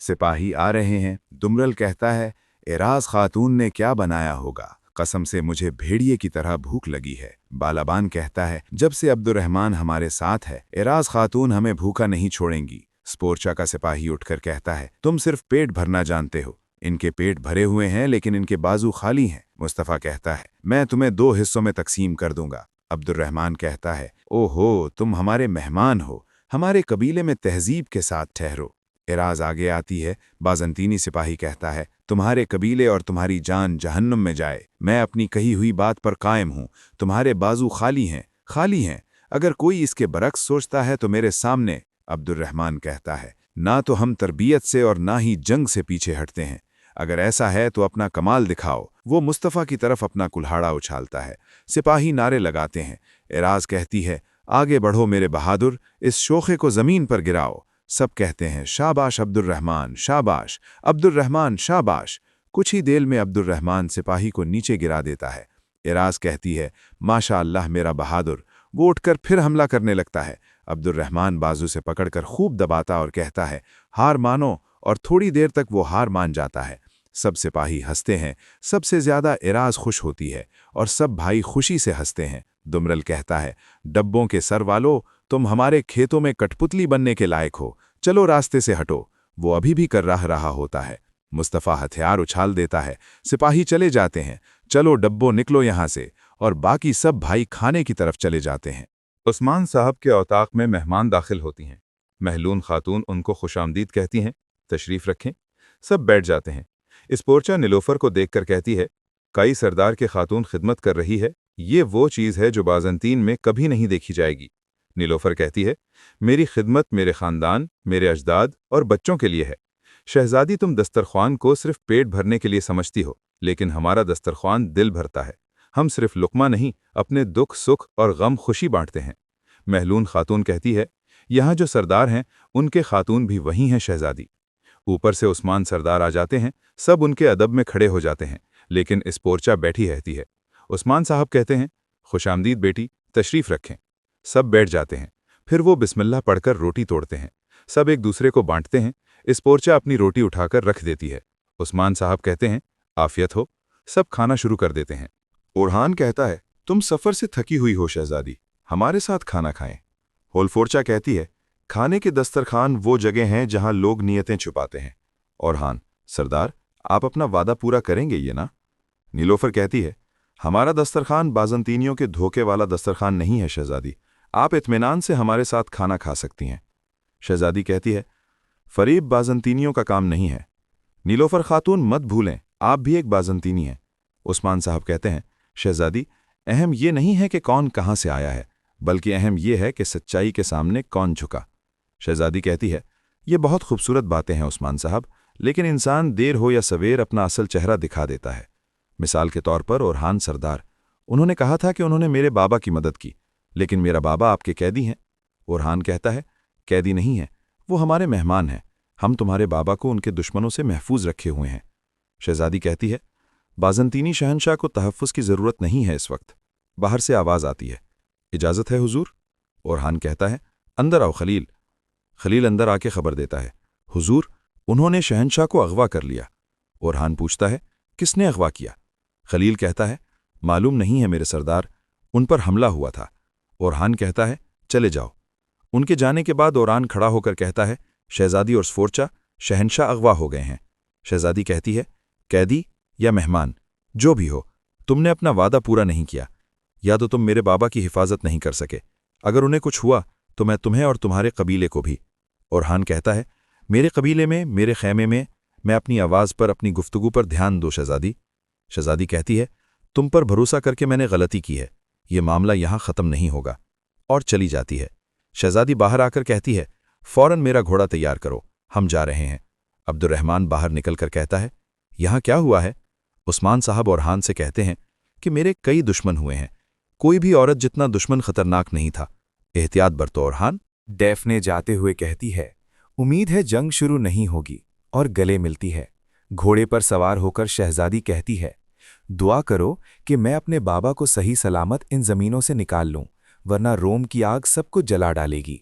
सिपाही आ रहे हैं। दुमरल कहता है, एराज खातून ने क्या बनाया होगा, कसम से मुझे भेड़िए की तरह भूख लगी है। बालाबान कहता है, जब से अब्दुर्रहमान हमारे साथ है, एराज खातून हमें भूखा नहीं छोड़ेंगी। स्पोर्चा का सिपाही उठकर कहता है, तुम सिर्फ पेट भरना जानते हो, इनके पेट भरे हुए हैं लेकिन इनके बाजू खाली हैं। मुस्तफ़ा कहता है, मैं तुम्हें 2 हिस्सों में तकसीम कर दूंगा। अब्दुर्रहमान कहता है, ओहो, तुम हमारे मेहमान हो, हमारे कबीले में तहजीब के साथ ठहरो। एराज आगे आती है। बाज़ंतीनी सिपाही कहता है, तुम्हारे कबीले और तुम्हारी जान जहन्नुम में जाए, मैं अपनी कही हुई बात पर कायम हूँ। तुम्हारे बाजू खाली हैं, खाली हैं। अगर कोई इसके बरक्स सोचता है तो मेरे सामने। अब्दुर्रहमान कहता है, ना तो हम तरबियत से और ना ही जंग से पीछे हटते हैं। अगर ऐसा है तो अपना कमाल दिखाओ। वो मुस्तफ़ा की तरफ अपना कुल्हाड़ा उछालता है। सिपाही नारे लगाते हैं। एराज कहती है, आगे बढ़ो मेरे बहादुर, इस शोखे को ज़मीन पर गिराओ। सब कहते हैं, शाबाश अब्दुर्रहमान, शाबाश अब्दुर्रहमान, शाबाश। कुछ ही देर में अब्दुर्रहमान सिपाही को नीचे गिरा देता है। एराज कहती है, माशा अल्लाह मेरा बहादुर। वो उठकर फिर हमला करने लगता है। अब्दुर्रहमान बाजू से पकड़कर खूब दबाता और कहता है, हार मानो, और थोड़ी देर तक वो हार मान जाता है। सब सिपाही हंसते हैं। सबसे ज्यादा एराज खुश होती है और सब भाई खुशी से हंसते हैं। दुमरल कहता है, डब्बों के सर वालों, तुम हमारे खेतों में कठपुतली बनने के लायक हो, चलो रास्ते से हटो। वो अभी भी कर रहा होता है। मुस्तफ़ा हथियार उछाल देता है। सिपाही चले जाते हैं। चलो डब्बों, निकलो यहाँ से। और बाकी सब भाई खाने की तरफ चले जाते हैं। उस्मान साहब के औताक में मेहमान दाखिल होती हैं। महलून खातून उनको खुशामदीद कहती हैं, तशरीफ़ रखें। सब बैठ जाते हैं। स्पोर्चा नीलोफर को देखकर कहती है, कई सरदार के खातून खिदमत कर रही है, ये वो चीज़ है जो बाज़ंतीन में कभी नहीं देखी जाएगी। नीलोफर कहती है, मेरी खिदमत मेरे ख़ानदान, मेरे अजदाद और बच्चों के लिए है। शहज़ादी, तुम दस्तरख्वान को सिर्फ पेट भरने के लिए समझती हो, लेकिन हमारा दस्तरख्वान दिल भरता है। हम सिर्फ लुक़मा नहीं, अपने दुख सुख और गम खुशी बांटते हैं। महलून खातून कहती है, यहाँ जो सरदार हैं उनके खातून भी वही हैं शहज़ादी। ऊपर से उस्मान सरदार आ जाते हैं। सब उनके अदब में खड़े हो जाते हैं, लेकिन स्पोर्चा बैठी रहती है। उस्मान साहब कहते हैं, खुशामदीद बेटी, तशरीफ़ रखें। सब बैठ जाते हैं। फिर वो बिस्मिल्लाह पढ़कर रोटी तोड़ते हैं। सब एक दूसरे को बांटते हैं। स्पोर्चा अपनी रोटी उठाकर रख देती है। उस्मान साहब कहते हैं, आफियत हो। सब खाना शुरू कर देते हैं। ओरहान कहता है, तुम सफ़र से थकी हुई हो शहज़ादी, हमारे साथ खाना खाएं। होलफोर्चा कहती है, खाने के दस्तरखान वो जगह हैं जहां लोग नियतें छुपाते हैं। ओरहान, सरदार, आप अपना वादा पूरा करेंगे ये ना? नीलोफर कहती है, हमारा दस्तरखान बाज़ंतीनियों के धोखे वाला दस्तरखान नहीं है शहज़ादी, आप इत्मीनान से हमारे साथ खाना खा सकती हैं। शहज़ादी कहती है, फ़रीब बाज़ंतीनियों का काम नहीं है। नीलोफर खातून, मत भूलें, आप भी एक बाज़ंतीनी हैं। उस्मान साहब कहते हैं, शहज़ादी, अहम ये नहीं है कि कौन कहाँ से आया है, बल्कि अहम ये है कि सच्चाई के सामने कौन झुका। शहज़ादी कहती है, ये बहुत खूबसूरत बातें हैं उस्मान साहब, लेकिन इंसान देर हो या सवेर अपना असल चेहरा दिखा देता है। मिसाल के तौर पर ओरहान सरदार, उन्होंने कहा था कि उन्होंने मेरे बाबा की मदद की, लेकिन मेरा बाबा आपके कैदी हैं। ओरहान कहता है, कैदी नहीं है, वो हमारे मेहमान हैं। हम तुम्हारे बाबा को उनके दुश्मनों से महफूज रखे हुए हैं। शहज़ादी कहती है, बाज़ंतीनी शहनशाह को तहफ़्फ़ुज़ की ज़रूरत नहीं है इस वक्त। बाहर से आवाज़ आती है, इजाज़त है हुजूर? ओरहान कहता है, अंदर आओ खलील। खलील अंदर आके खबर देता है, हुजूर, उन्होंने शहनशाह को अगवा कर लिया। ओरहान पूछता है, किसने अगवा किया? खलील कहता है, मालूम नहीं है मेरे सरदार, उन पर हमला हुआ था। ओरहान कहता है, चले जाओ। उनके जाने के बाद ओरहान खड़ा होकर कहता है, शहज़ादी और स्फोर्चा, शहनशाह अगवा हो गए हैं। शहज़ादी कहती है, कैदी या मेहमान, जो भी हो, तुमने अपना वादा पूरा नहीं किया। या तो तुम मेरे बाबा की हिफाजत नहीं कर सके, अगर उन्हें कुछ हुआ तो मैं तुम्हें और तुम्हारे कबीले को भी। ओरहान कहता है, मेरे कबीले में, मेरे खैमे में, मैं अपनी आवाज़ पर, अपनी गुफ्तगू पर ध्यान दो शहज़ादी। शहज़ादी कहती है, तुम पर भरोसा करके मैंने गलती की है, ये मामला यहाँ ख़त्म नहीं होगा, और चली जाती है। शहज़ादी बाहर आकर कहती है, फ़ौरन मेरा घोड़ा तैयार करो, हम जा रहे हैं। अब्दुर्रहमान बाहर निकलकर कहता है, यहाँ क्या हुआ है? उस्मान साहब ओरहान से कहते हैं कि मेरे कई दुश्मन हुए हैं, कोई भी औरत जितना दुश्मन खतरनाक नहीं था, एहतियात बरतो ओरहान। डैफ्ने जाते हुए कहती है, उम्मीद है जंग शुरू नहीं होगी, और गले मिलती है। घोड़े पर सवार होकर शहज़ादी कहती है, दुआ करो कि मैं अपने बाबा को सही सलामत इन ज़मीनों से निकाल लूं, वरना रोम की आग सबको जला डालेगी।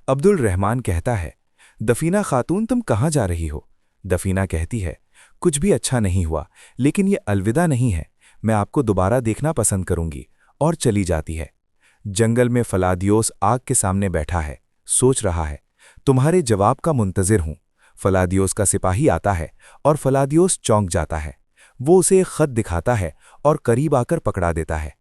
अब्दुल रहमान कहता है, दफीना खातून, तुम कहाँ जा रही हो? दफीना कहती है, कुछ भी अच्छा नहीं हुआ, लेकिन ये अलविदा नहीं है, मैं आपको दोबारा देखना पसंद करूंगी, और चली जाती है। जंगल में फलादियोस आग के सामने बैठा है, सोच रहा है, तुम्हारे जवाब का मुंतजिर हूं। फलादियोस का सिपाही आता है और फलादियोस चौंक जाता है। वो उसे एक खत दिखाता है और करीब आकर पकड़ा देता है।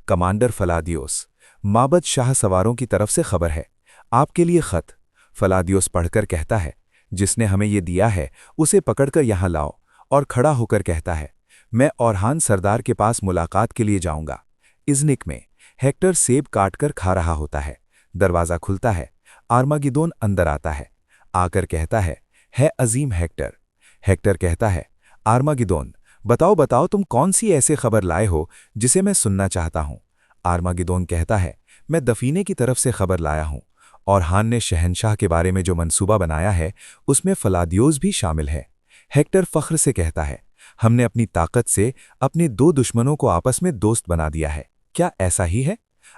कमांडर फलादियोस, माबद शाह सवारों की तरफ से खबर है, आपके लिए खत। फलादियोस पढ़कर कहता है, जिसने हमें ये दिया है उसे पकड़कर यहाँ लाओ, और खड़ा होकर कहता है, मैं औरहान सरदार के पास मुलाकात के लिए जाऊंगा। इज़्निक में हेक्टर सेब काटकर खा रहा होता है। दरवाज़ा खुलता है, आर्मागिदोन अंदर आता है। आकर कहता है अजीम हेक्टर। हेक्टर कहता है, आर्मागिदोन, बताओ बताओ तुम कौन सी ऐसे खबर लाए हो जिसे मैं सुनना चाहता हूं। आर्मागिदोन कहता है, मैं दफीने की तरफ से खबर लाया हूं, और हान ने शहनशाह के बारे में जो मंसूबा बनाया है उसमें फलादियोस भी शामिल है। हेक्टर फख्र से कहता है, हमने अपनी ताकत से अपने दो दुश्मनों को आपस में दोस्त बना दिया है। क्या ऐसा ही है?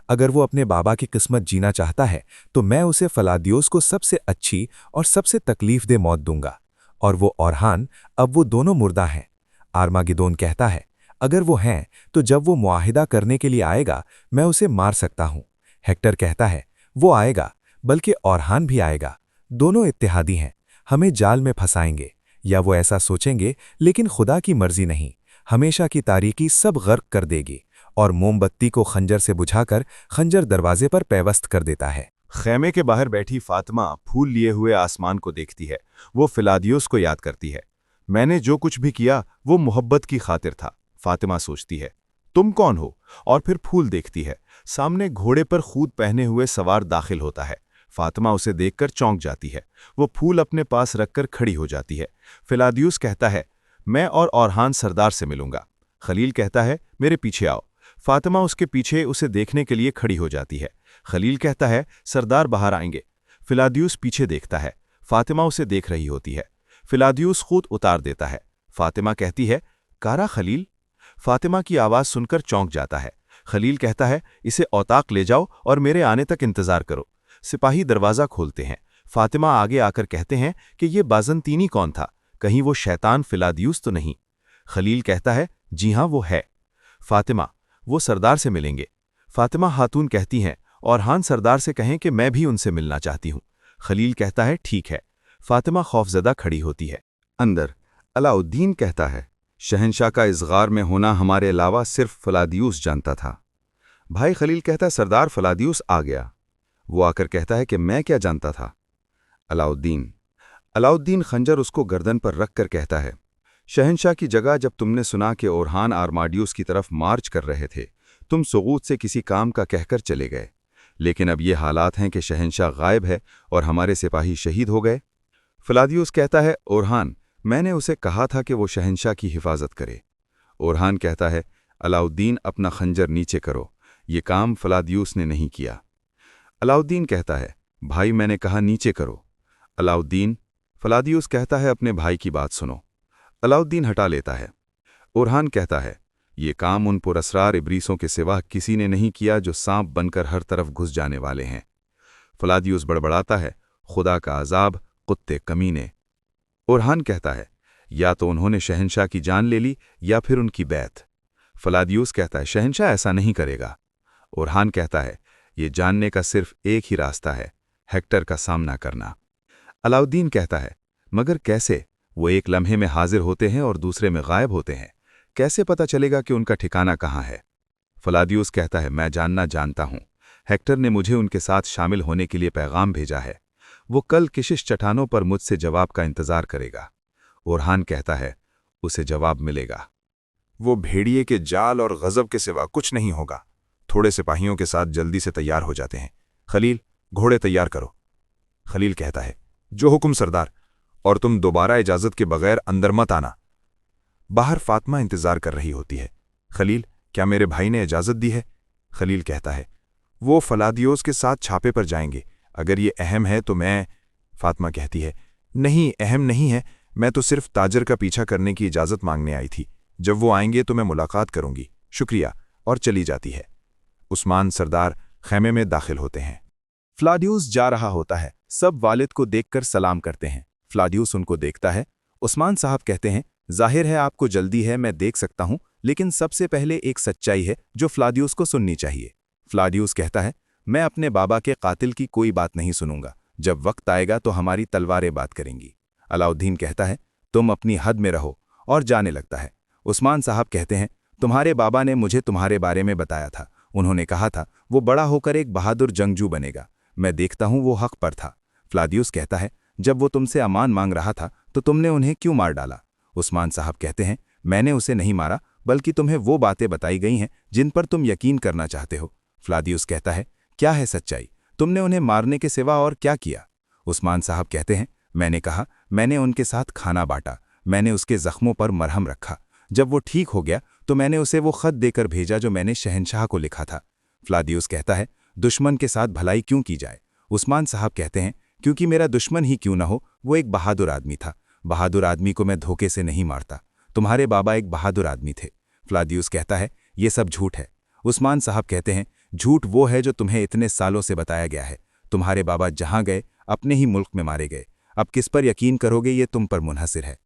अगर वो अपने बाबा की किस्मत जीना चाहता है तो मैं उसे फलादियोस को सबसे अच्छी और सबसे तकलीफ मौत दूंगा, और वो औरहान, अब वो दोनों मुर्दा हैं। आर्मागिदोन कहता है, अगर वो हैं तो जब वो मुआहिदा करने के लिए आएगा मैं उसे मार सकता हूं। हेक्टर कहता है, वो आएगा, बल्कि औरहान भी आएगा, दोनों इत्तेहादी हैं, हमें जाल में फंसाएंगे, या वो ऐसा सोचेंगे, लेकिन खुदा की मर्जी नहीं, हमेशा की तारीकी सब गर्क कर देगी, और मोमबत्ती को खंजर से बुझाकर खंजर दरवाजे पर पैवस्त कर देता है। खेमे के बाहर बैठी फातिमा फूल लिए हुए आसमान को देखती है। वो फिलादियोस को याद करती है। मैंने जो कुछ भी किया वो मोहब्बत की खातिर था। फातिमा सोचती है, तुम कौन हो? और फिर फूल देखती है। सामने घोड़े पर खूद पहने हुए सवार दाखिल होता है। फातिमा उसे देखकर चौंक जाती है। वो फूल अपने पास रखकर खड़ी हो जाती है। फिलादियोस कहता है, मैं और औरहान सरदार से मिलूंगा। खलील कहता है, मेरे पीछे आओ। फातिमा उसके पीछे उसे देखने के लिए खड़ी हो जाती है। खलील कहता है, सरदार बाहर आएंगे। फिलादियोस पीछे देखता है। फातिमा उसे देख रही होती है। फिलादियोस खुद उतार देता है। फातिमा कहती है, कारा खलील? फातिमा की आवाज़ सुनकर चौंक जाता है। खलील कहता है, इसे औताक ले जाओ और मेरे आने तक इंतजार करो। सिपाही दरवाज़ा खोलते हैं। फातिमा आगे आकर कहते हैं कि ये बाज़ंतीनी कौन था? कहीं वो शैतान फिलादियोस तो नहीं? खलील कहता है, जी हाँ वो है। फातिमा, वो सरदार से मिलेंगे। फातिमा खातून कहती हैं, औरहान सरदार से कहें कि मैं भी उनसे मिलना चाहती हूँ। खलील कहता है, ठीक है। फातिमा खौफजदा खड़ी होती है। अंदर अलाउद्दीन कहता है, शहनशाह का इस गार में होना हमारे अलावा सिर्फ फलादियोस जानता था। भाई खलील कहता है, सरदार फलादियोस आ गया। वो आकर कहता है कि मैं क्या जानता था? अलाउद्दीन खंजर उसको गर्दन पर रख कर कहता है, शहनशाह की जगह जब तुमने सुना कि औरहान आर्माडियोस की तरफ मार्च कर रहे थे, तुम सुगूत से किसी काम का कहकर चले गए। लेकिन अब ये हालात हैं कि शहनशाह गायब है और हमारे सिपाही शहीद हो गए। फलादियोस कहता है, औरहान, मैंने उसे कहा था कि वो शहनशाह की हिफाजत करे। औरहान कहता है, अलाउद्दीन अपना खंजर नीचे करो, ये काम फलादियोस ने नहीं किया। अलाउद्दीन कहता है, भाई मैंने कहा नीचे करो। फलादियोस कहता है, अपने भाई की बात सुनो। अलाउद्दीन हटा लेता है। औरहान कहता है, ये काम उन पुरअसरार इब्रीसों के सिवा किसी ने नहीं किया जो सांप बनकर हर तरफ घुस जाने वाले हैं। फलादियोस बड़बड़ाता है, खुदा का अजाब, कुत्ते कमीने। औरहान कहता है, या तो उन्होंने शहनशाह की जान ले ली या फिर उनकी बैत। फलादियोस कहता है, शहनशाह ऐसा नहीं करेगा। औरहान कहता है, ये जानने का सिर्फ एक ही रास्ता है, हेक्टर का सामना करना। अलाउद्दीन कहता है, मगर कैसे? वो एक लम्हे में हाजिर होते हैं और दूसरे में गायब होते हैं, कैसे पता चलेगा कि उनका ठिकाना कहाँ है? फलादियोस कहता है, मैं जानता हूँ। हेक्टर ने मुझे उनके साथ शामिल होने के लिए पैगाम भेजा है। वो कल किशिश चट्टानों पर मुझसे जवाब का इंतजार करेगा। औरहान कहता है, उसे जवाब मिलेगा। वो भेड़िए के जाल और गजब के सिवा कुछ नहीं होगा। थोड़े सिपाहियों के साथ जल्दी से तैयार हो जाते हैं। खलील, घोड़े तैयार करो। खलील कहता है, जो हुक्म सरदार, और तुम दोबारा इजाजत के बगैर अंदर मत आना। बाहर फातिमा इंतजार कर रही होती है। खलील, क्या मेरे भाई ने इजाजत दी है? खलील कहता है, वो फलादियोस के साथ छापे पर जाएंगे। अगर ये अहम है तो मैं। फातिमा कहती है, नहीं, अहम नहीं है, मैं तो सिर्फ ताजर का पीछा करने की इजाजत मांगने आई थी। जब वो आएंगे तो मैं मुलाकात करूंगी, शुक्रिया, और चली जाती है। उस्मान सरदार खैमे में दाखिल होते हैं। फ्लादियोस जा रहा होता है। सब वालिद को देखकर सलाम करते हैं। फ्लादियोस उनको देखता है उस्मान साहब कहते हैं, जाहिर है आपको जल्दी है, मैं देख सकता हूं, लेकिन सबसे पहले एक सच्चाई है जो फ्लादियुस को सुननी चाहिए। फ्लादियुस कहता है, मैं अपने बाबा के कातिल की कोई बात नहीं सुनूंगा, जब वक्त आएगा तो हमारी तलवारें बात करेंगी। अलाउद्दीन कहता है, तुम अपनी हद में रहो, और जाने लगता है। उस्मान साहब कहते हैं, तुम्हारे बाबा ने मुझे तुम्हारे बारे में बताया था, उन्होंने कहा था वो बड़ा होकर एक बहादुर जंगजू बनेगा। मैं देखता हूं वो हक पर था। फ्लादियुस कहता है, जब वो तुमसे अमान मांग रहा था तो तुमने उन्हें क्यों मार डाला? उस्मान साहब कहते हैं, मैंने उसे नहीं मारा, बल्कि तुम्हें वो बातें बताई गई हैं जिन पर तुम यकीन करना चाहते हो। फ्लादियुस कहता है, क्या है सच्चाई? तुमने उन्हें मारने के सिवा और क्या किया? उस्मान साहब कहते हैं, मैंने कहा, मैंने उनके साथ खाना बांटा, मैंने उसके जख्मों पर मरहम रखा। जब वो ठीक हो गया तो मैंने उसे वो खत देकर भेजा जो मैंने शहंशाह को लिखा था। फ्लादियुस कहता है, दुश्मन के साथ भलाई क्यों की जाए? उस्मान साहब कहते हैं, क्योंकि मेरा दुश्मन ही क्यों न हो, वो एक बहादुर आदमी था। बहादुर आदमी को मैं धोखे से नहीं मारता। तुम्हारे बाबा एक बहादुर आदमी थे। फ्लादियुस कहता है, ये सब झूठ है। उस्मान साहब कहते हैं, झूठ वो है जो तुम्हें इतने सालों से बताया गया है। तुम्हारे बाबा जहां गए अपने ही मुल्क में मारे गए। अब किस पर यकीन करोगे, ये तुम पर मुनहसिर है।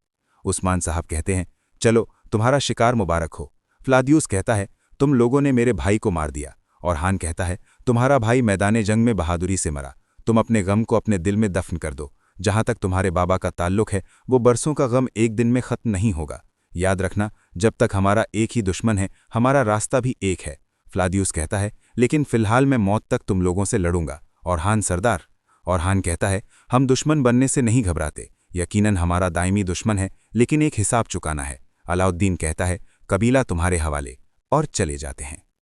उस्मान साहब कहते हैं, चलो तुम्हारा शिकार मुबारक हो। फ्लादियुस कहता है, तुम लोगों ने मेरे भाई को मार दिया। और हान कहता है, तुम्हारा भाई मैदान जंग में बहादुरी से मरा। तुम अपने गम को अपने दिल में दफन कर दो। जहां तक तुम्हारे बाबा का ताल्लुक है, वो बरसों का गम एक दिन में खत्म नहीं होगा। याद रखना, जब तक हमारा एक ही दुश्मन है, हमारा रास्ता भी एक है। फ्लादियुस कहता है, लेकिन फिलहाल मैं मौत तक तुम लोगों से लड़ूंगा। और हान सरदार। और हान कहता है, हम दुश्मन बनने से नहीं घबराते। यकीनन हमारा दायमी दुश्मन है, लेकिन एक हिसाब चुकाना है। अलाउद्दीन कहता है, कबीला तुम्हारे हवाले, और चले जाते हैं।